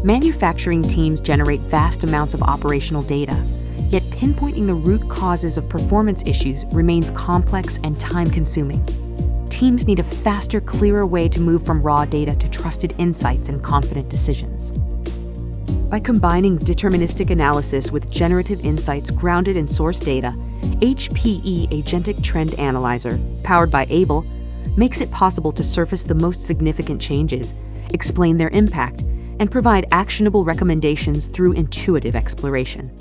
Manufacturing teams generate vast amounts of operational data, yet pinpointing the root causes of performance issues remains complex and time-consuming. Teams need a faster, clearer way to move from raw data to trusted insights and confident decisions. By combining deterministic analysis with generative insights grounded in source data, HPE Agentic Trend Analyzer, powered by Aible, makes it possible to surface the most significant changes, explain their impact, and provide actionable recommendations through intuitive exploration.